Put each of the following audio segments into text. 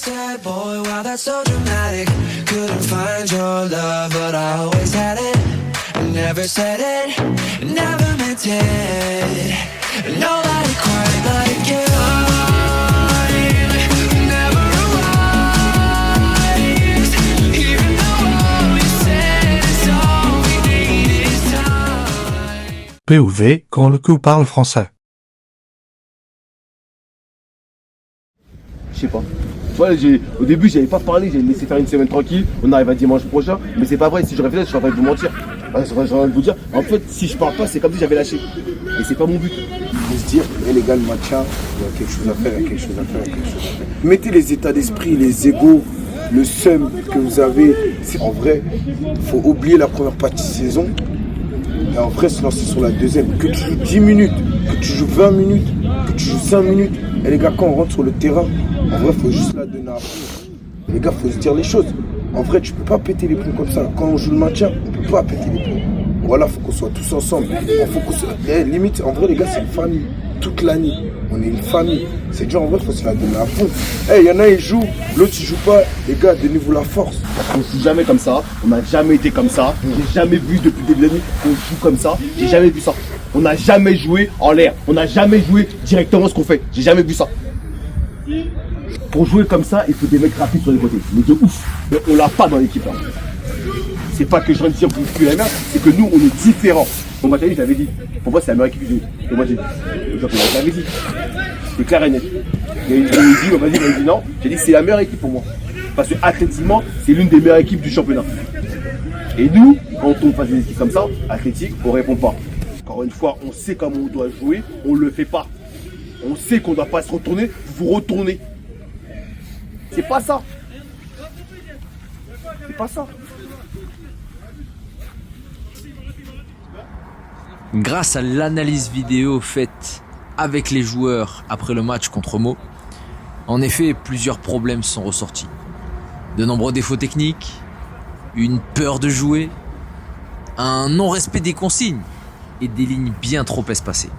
said, boy, wow, that's so dramatic. Couldn't find your love, but I always had it. Never said it, never meant it. Nobody quite like you. Never arrives, even though you said it's all we need is time. POV quand le coup parle français. Je sais pas. Ouais, au début, j'avais pas parlé, j'ai laissé faire une semaine tranquille. On arrive à dimanche prochain, mais c'est pas vrai. Si je réfléchis, je suis en train de vous mentir. Je suis en train de vous dire, en fait, si je parle pas, c'est comme si j'avais lâché. Et c'est pas mon but. Il faut se dire, les gars, le match, il y a quelque chose à faire, il y a quelque chose à faire, il y a quelque chose à faire. Mettez les états d'esprit, les égos, le seum que vous avez. En vrai, il faut oublier la première partie de saison. Et en vrai, se lancer sur la deuxième. Que tu joues 10 minutes, que tu joues 20 minutes, que tu joues 5 minutes. Et les gars, quand on rentre sur le terrain, en vrai, il faut juste la donner à fond. Les gars, il faut se dire les choses. En vrai, tu peux pas péter les plombs comme ça. Quand on joue le maintien, on peut pas péter les plombs. Voilà, il faut qu'on soit tous ensemble. Faut qu'on soit... limite, en vrai, les gars, c'est une famille. Toute l'année, on est une famille. C'est dur, en vrai, il faut se la donner à fond. Il y en a, ils jouent, l'autre, il joue pas. Les gars, donnez-vous la force. On joue jamais comme ça. On n'a jamais été comme ça. J'ai jamais vu depuis le début de l'année qu'on joue comme ça. J'ai jamais vu ça. On n'a jamais joué en l'air. On n'a jamais joué directement ce qu'on fait. J'ai jamais vu ça. Pour jouer comme ça, il faut des mecs rapides sur les côtés. Mais de ouf. Mais on l'a pas dans l'équipe là. C'est pas que je viens de dire que la merde, c'est que nous on est différents. Bon, moi, je l'avais dit. Pour moi, c'est la meilleure équipe que j'ai. Et moi, j'ai dit. Je l'avais dit. C'est clair et net. Et il m'a dit non. J'ai dit c'est la meilleure équipe pour moi. Parce que athlétiquement, c'est l'une des meilleures équipes du championnat. Et nous, quand on passe des équipes comme ça, athlétique, on répond pas. Encore une fois, on sait comment on doit jouer, on le fait pas. On sait qu'on doit pas se retourner, vous retournez. C'est pas ça. C'est pas ça. Grâce à l'analyse vidéo faite avec les joueurs après le match contre Meaux, en effet, plusieurs problèmes sont ressortis. De nombreux défauts techniques, une peur de jouer, un non-respect des consignes et des lignes bien trop espacées.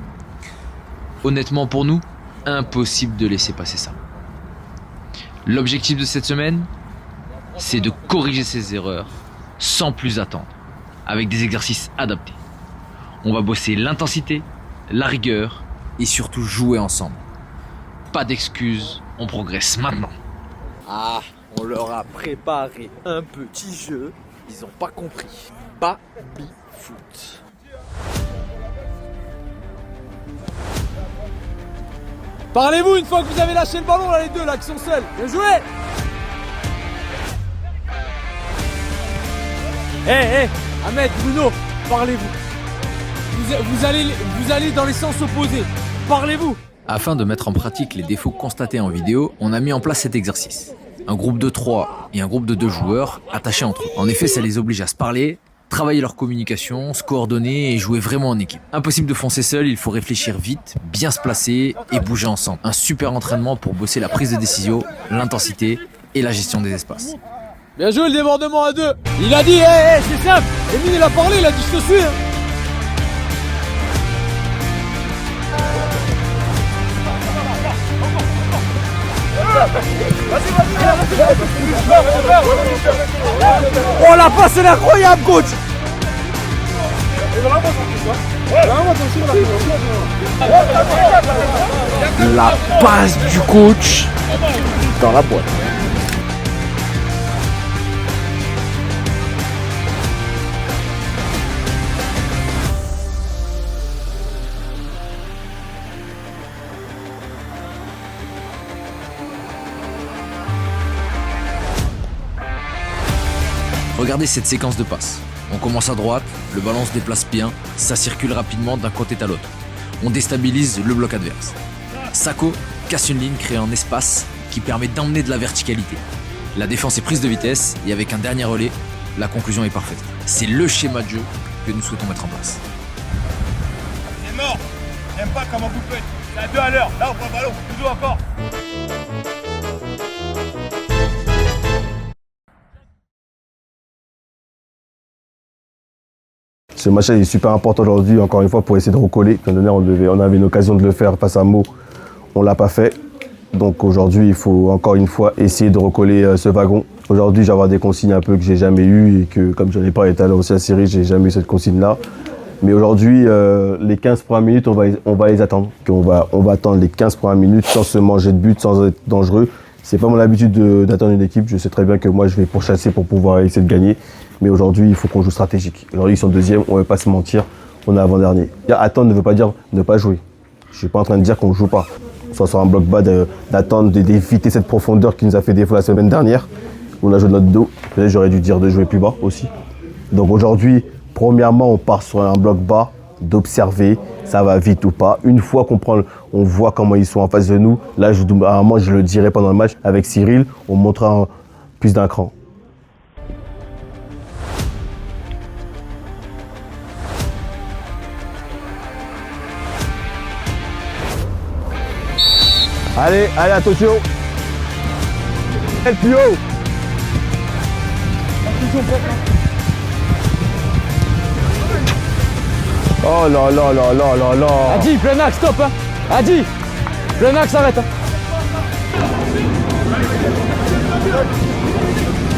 Honnêtement pour nous, impossible de laisser passer ça. L'objectif de cette semaine, c'est de corriger ces erreurs sans plus attendre, avec des exercices adaptés. On va bosser l'intensité, la rigueur et surtout jouer ensemble. Pas d'excuses, on progresse maintenant. Ah, on leur a préparé un petit jeu, ils ont pas compris. Baby-foot. Parlez-vous une fois que vous avez lâché le ballon là, les deux là qui sont seuls. Bien joué. Ahmed, Bruno, parlez-vous. Vous allez dans les sens opposés. Parlez-vous. Afin de mettre en pratique les défauts constatés en vidéo, on a mis en place cet exercice. Un groupe de 3 et un groupe de 2 joueurs attachés entre eux. En effet, ça les oblige à se parler, travailler leur communication, se coordonner et jouer vraiment en équipe. Impossible de foncer seul, il faut réfléchir vite, bien se placer et bouger ensemble. Un super entraînement pour bosser la prise de décision, l'intensité et la gestion des espaces. Bien joué le débordement à 2. Il a dit, c'est simple. Emile il a parlé, il a dit je te suis. Oh la passe elle est incroyable coach. La passe du coach dans la boîte. Regardez cette séquence de passes. On commence à droite, le ballon se déplace bien, ça circule rapidement d'un côté à l'autre. On déstabilise le bloc adverse. Sako casse une ligne créée en espace qui permet d'emmener de la verticalité. La défense est prise de vitesse et avec un dernier relais, la conclusion est parfaite. C'est le schéma de jeu que nous souhaitons mettre en place. C'est mort. J'aime pas comment vous faites. C'est à 2 à l'heure. Là on prend le ballon. Toujours encore. Ce match est super important aujourd'hui, encore une fois, pour essayer de recoller. On avait une occasion de le faire face à Meaux, on ne l'a pas fait. Donc aujourd'hui, il faut encore une fois essayer de recoller ce wagon. Aujourd'hui, j'ai avoir des consignes un peu que j'ai jamais eues et que, comme je n'en ai pas été à aussi à la série, j'ai jamais eu cette consigne-là. Mais aujourd'hui, les 15 premières minutes, on va les attendre. On va attendre les 15 premières minutes sans se manger de but, sans être dangereux. C'est pas mon habitude d'attendre une équipe. Je sais très bien que moi, je vais pourchasser pour pouvoir essayer de gagner. Mais aujourd'hui, il faut qu'on joue stratégique. Aujourd'hui, ils sont deuxième, on ne va pas se mentir. On est avant-dernier. Attendre ne veut pas dire ne pas jouer. Je ne suis pas en train de dire qu'on ne joue pas. Soit sur un bloc bas, d'attendre, d'éviter cette profondeur qui nous a fait défaut la semaine dernière. On a joué de notre dos. Peut-être j'aurais dû dire de jouer plus bas aussi. Donc aujourd'hui, premièrement, on part sur un bloc bas, d'observer, ça va vite ou pas. Une fois on voit comment ils sont en face de nous, là, à un moment, je le dirai pendant le match, avec Cyril, on montrera plus d'un cran. Allez, attention. Le plus haut. Oh là là là là là là. Adi, plein axe, stop hein. Adi, plein axe, arrête hein.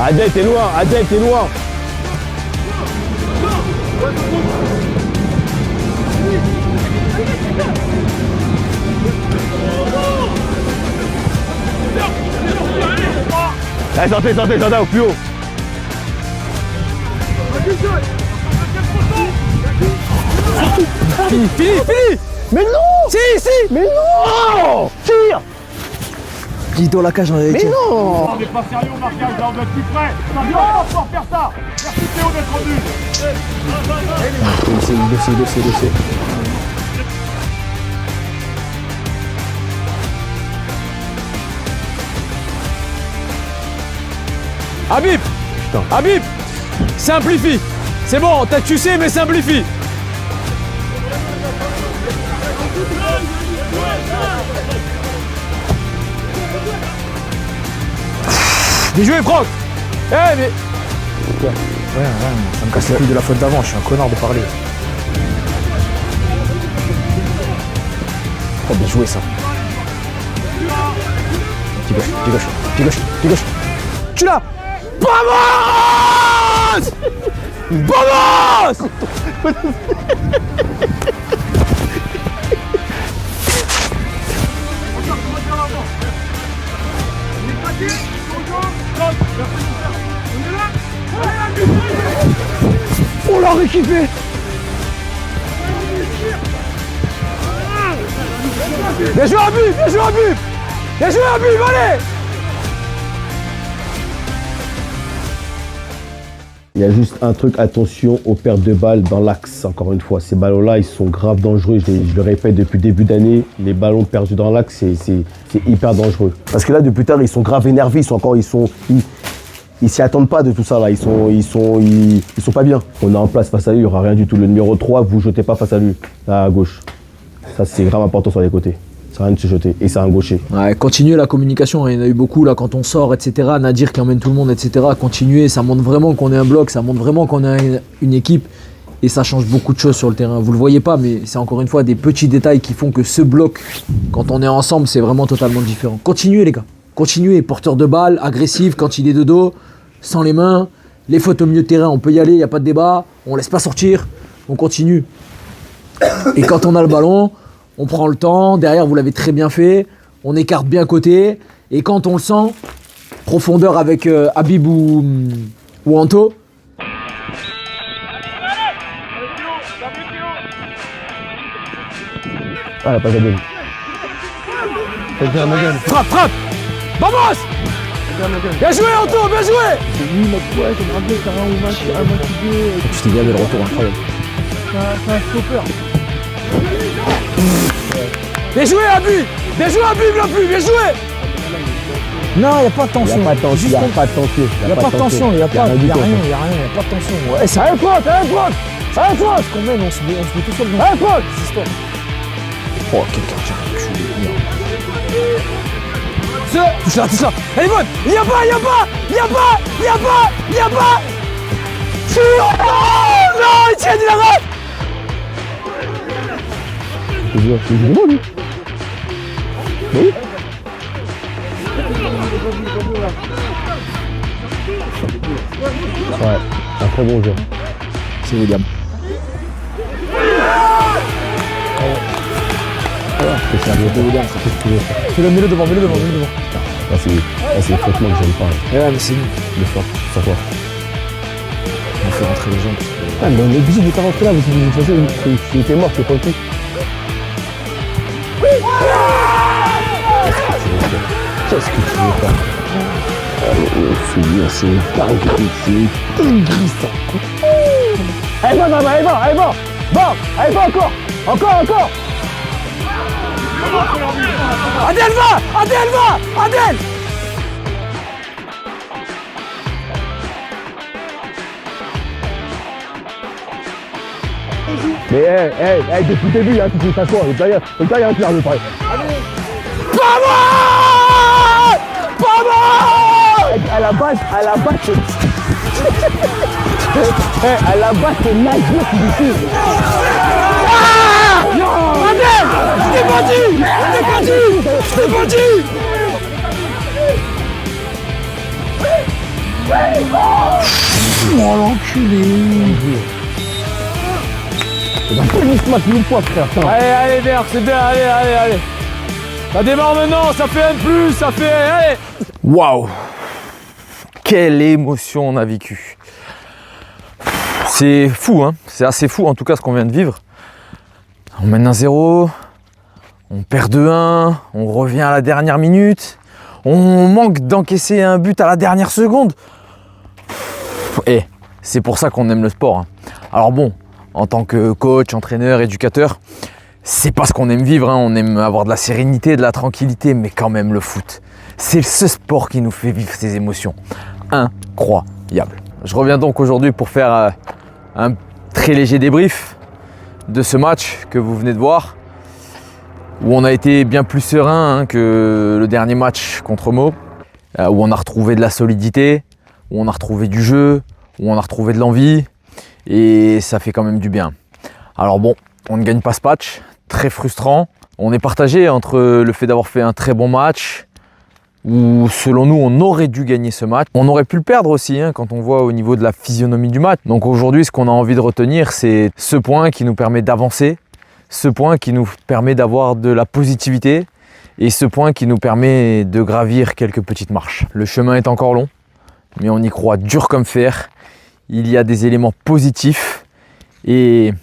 Adel, t'es loin, Adel, t'es loin. Allez, sortez, au plus haut. Fini. Mais non. Si. Mais non. Tire. Dis dans la cage, on avait Mais non. On n'est pas sérieux au marquage, là, on doit être plus près. Ça vient encore faire ça. Merci Théo d'être venu. Dossier. Habib, Habib, simplifie. C'est bon, tu sais, mais simplifie. Bien joué, Franck. Eh, mais... Ouais, ça me casse les couilles de la faute d'avant, je suis un connard de parler. Oh, bien joué, ça. Pied gauche. Tu l'as. Vamos! On l'a rééquipé. Bien joué, Habib! Allez! Il y a juste un truc, attention aux pertes de balles dans l'axe, encore une fois. Ces ballons-là, ils sont grave dangereux, je le répète depuis le début d'année. Les ballons perdus dans l'axe, c'est hyper dangereux. Parce que là, depuis tard, ils sont grave énervés, ils s'y attendent pas de tout ça là, ils sont pas bien. On est en place face à lui, il n'y aura rien du tout. Le numéro 3, vous jetez pas face à lui, là à gauche. Ça, c'est grave important sur les côtés. Ça sert à rien de se jeter, et c'est un gaucher. Ouais, continuez la communication, il y en a eu beaucoup là quand on sort, etc. Nadir qui emmène tout le monde, etc. Continuez, ça montre vraiment qu'on est un bloc, ça montre vraiment qu'on est une équipe et ça change beaucoup de choses sur le terrain. Vous le voyez pas, mais c'est encore une fois des petits détails qui font que ce bloc, quand on est ensemble, c'est vraiment totalement différent. Continuez les gars, continuez, porteur de balle, agressif quand il est de dos, sans les mains, les fautes au milieu de terrain, on peut y aller, il n'y a pas de débat, on laisse pas sortir, on continue. Et quand on a le ballon, on prend le temps, derrière vous l'avez très bien fait, on écarte bien côté, et quand on le sent, profondeur avec Habib ou Anto. Ah, pas gagné. Frappe! Vamos! Bien joué Anto, bien joué! Tu t'es bien le retour, incroyable. Bien joué Habib! Bien joué Habib là plus, bien joué! Non, il n'y a pas de tension. Il n'y a pas de tension. Il n'y a pas de tension, il n'y a rien, il n'y a pas de tension. Ouais, c'est un faute, ce qu'on mène, on se met tout seul. Un faute! Oh, quel gardien, touche là, elle est bonne! Il y a pas! Non, Etienne, il arrête! C'est bon, lui. Oui. Ouais, un très bon jeu. C'est William. C'est un de William, ça fait ce que tu veux faire. Mets-le devant, mets-le devant. Là, c'est fautement que j'aime pas. Ouais, mais c'est le fort, ça quoi. On fait rentrer les gens. Ah, mais on est obligé de pas rentrer là, parce que de toute façon, il était mort, c'est pas le truc. Qu'est-ce que tu veux faire? C'est bien, c'est pareil que c'est dingue ça. Allez, va, allez, va, encore. Adèle, va. Mais depuis le début, hein, tu fais ça quoi? Le tailleur, tu l'arrives de près. Pas mal. À la base, c'est Nadir qui décide. Adèle, je t'ai pas dit. Oh l'enculé. C'est un peu une une fois, frère. Allez, Berk, c'est bien, allez. Ça démarre maintenant, ça fait un plus, ça fait... Allez. Waouh! Quelle émotion on a vécu. C'est fou, hein? C'est assez fou en tout cas ce qu'on vient de vivre. On mène 1-0, on perd 2-1, on revient à la dernière minute, on manque d'encaisser un but à la dernière seconde. Et c'est pour ça qu'on aime le sport, hein. Alors bon, en tant que coach, entraîneur, éducateur, c'est pas ce qu'on aime vivre, hein. On aime avoir de la sérénité, de la tranquillité, mais quand même le foot. C'est ce sport qui nous fait vivre ces émotions. Incroyable. Je reviens donc aujourd'hui pour faire un très léger débrief de ce match que vous venez de voir, où on a été bien plus serein, hein, que le dernier match contre Meaux, où on a retrouvé de la solidité, où on a retrouvé du jeu, où on a retrouvé de l'envie, et ça fait quand même du bien. Alors bon, on ne gagne pas ce match, très frustrant. On est partagé entre le fait d'avoir fait un très bon match, où selon nous on aurait dû gagner ce match. On aurait pu le perdre aussi, hein, quand on voit au niveau de la physionomie du match. Donc aujourd'hui, ce qu'on a envie de retenir, c'est ce point qui nous permet d'avancer, ce point qui nous permet d'avoir de la positivité et ce point qui nous permet de gravir quelques petites marches. Le chemin est encore long, mais on y croit dur comme fer. Il y a des éléments positifs et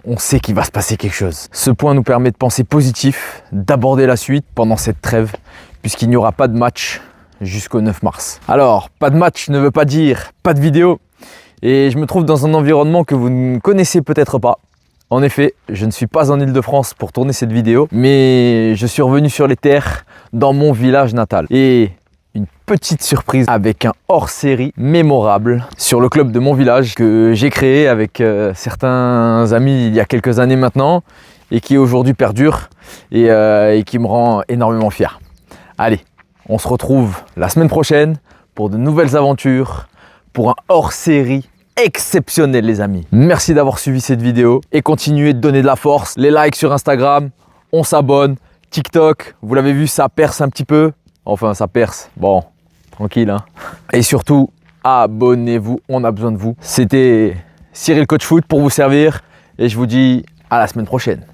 on sait qu'il va se passer quelque chose. Ce point nous permet de penser positif, d'aborder la suite pendant cette trêve, puisqu'il n'y aura pas de match jusqu'au 9 mars. Alors, pas de match ne veut pas dire pas de vidéo, et je me trouve dans un environnement que vous ne connaissez peut-être pas. En effet, je ne suis pas en Île-de-France pour tourner cette vidéo, mais je suis revenu sur les terres dans mon village natal. Et une petite surprise avec un hors-série mémorable sur le club de mon village que j'ai créé avec certains amis il y a quelques années maintenant et qui aujourd'hui perdure et qui me rend énormément fier. Allez, on se retrouve la semaine prochaine pour de nouvelles aventures, pour un hors-série exceptionnel les amis. Merci d'avoir suivi cette vidéo et continuez de donner de la force. Les likes sur Instagram, on s'abonne. TikTok, vous l'avez vu, ça perce un petit peu. Enfin, ça perce. Bon, tranquille, hein. Et surtout, abonnez-vous, on a besoin de vous. C'était Cyril Coach Foot pour vous servir et je vous dis à la semaine prochaine.